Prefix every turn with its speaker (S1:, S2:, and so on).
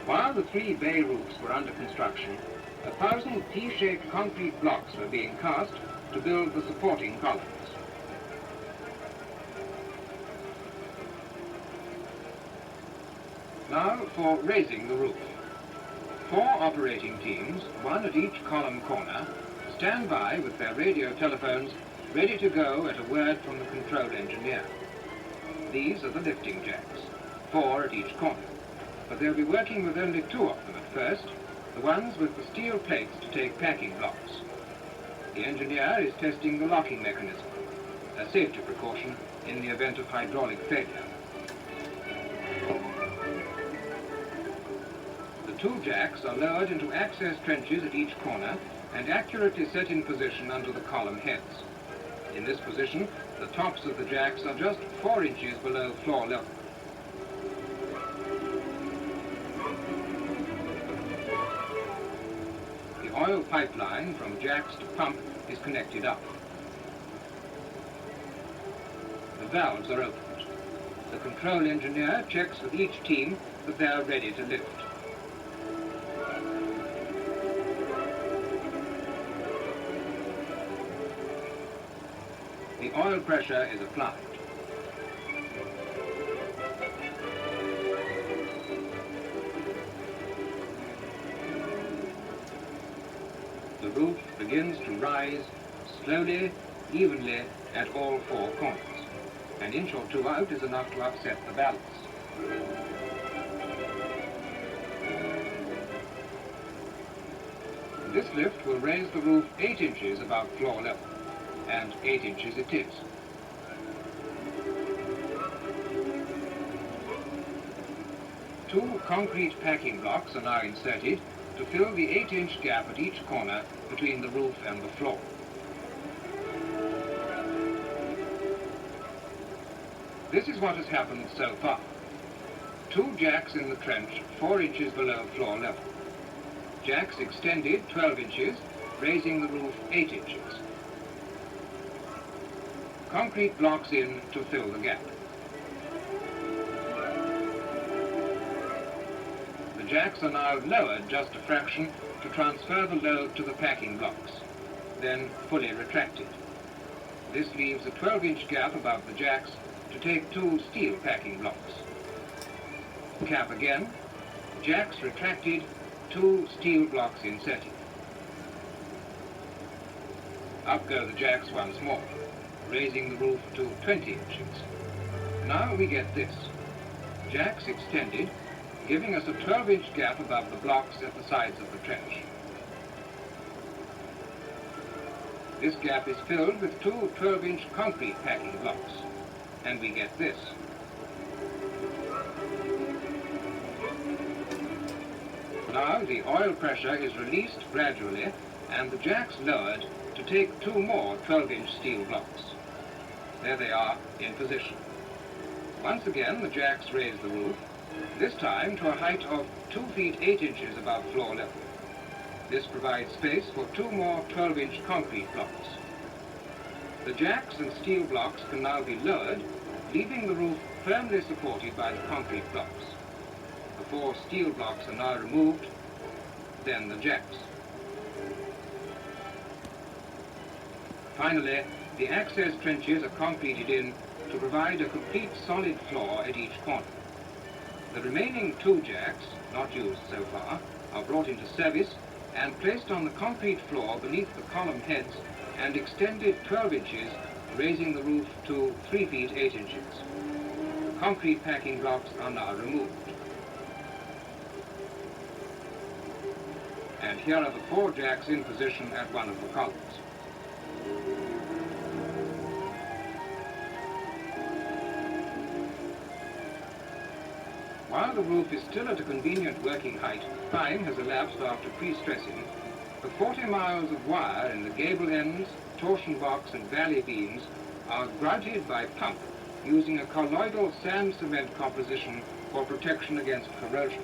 S1: While the 3 bay roofs were under construction, 1,000 T-shaped concrete blocks were being cast to build the supporting columns. Now for raising the roof. 4 operating teams, 1 at each column corner, stand by with their radio telephones ready to go at a word from the control engineer. These are the lifting jacks, 4 at each corner, but they'll be working with only 2 of them at first, the ones with the steel plates to take packing blocks. The engineer is testing the locking mechanism, a safety precaution in the event of hydraulic failure. The 2 jacks are lowered into access trenches at each corner and accurately set in position under the column heads. In this position, the tops of the jacks are just 4 inches below floor level. The oil pipeline from jacks to pump is connected up. The valves are opened. The control engineer checks with each team that they are ready to lift. The oil pressure is applied. The roof begins to rise slowly, evenly at all 4 corners. An inch or 2 out is enough to upset the balance. This lift will raise the roof 8 inches above floor level, and 8 inches it is. Two concrete packing blocks are now inserted to fill the 8-inch gap at each corner between the roof and the floor. This is what has happened so far. 2 jacks in the trench 4 inches below floor level. Jacks extended 12 inches, raising the roof 8 inches. Concrete blocks in to fill the gap. The jacks are now lowered just a fraction to transfer the load to the packing blocks, then fully retracted. This leaves a 12-inch gap above the jacks to take 2 steel packing blocks. Cap again, jacks retracted, 2 steel blocks inserted. Up go the jacks once more, raising the roof to 20 inches. Now we get this. Jacks extended, giving us a 12-inch gap above the blocks at the sides of the trench. This gap is filled with 2 12-inch concrete packing blocks, and we get this. Now the oil pressure is released gradually and the jacks lowered to take 2 more 12-inch steel blocks. There they are in position. Once again the jacks raise the roof, this time to a height of 2 feet 8 inches above floor level. This provides space for 2 more 12-inch concrete blocks. The jacks and steel blocks can now be lowered, leaving the roof firmly supported by the concrete blocks. The 4 steel blocks are now removed, then the jacks. Finally, the access trenches are concreted in to provide a complete solid floor at each corner. The remaining 2 jacks, not used so far, are brought into service and placed on the concrete floor beneath the column heads and extended 12 inches, raising the roof to 3 feet 8 inches. The concrete packing blocks are now removed. And here are the 4 jacks in position at one of the columns. While the roof is still at a convenient working height, time has elapsed after pre-stressing. The 40 miles of wire in the gable ends, torsion box and valley beams are grouted by pump using a colloidal sand cement composition for protection against corrosion.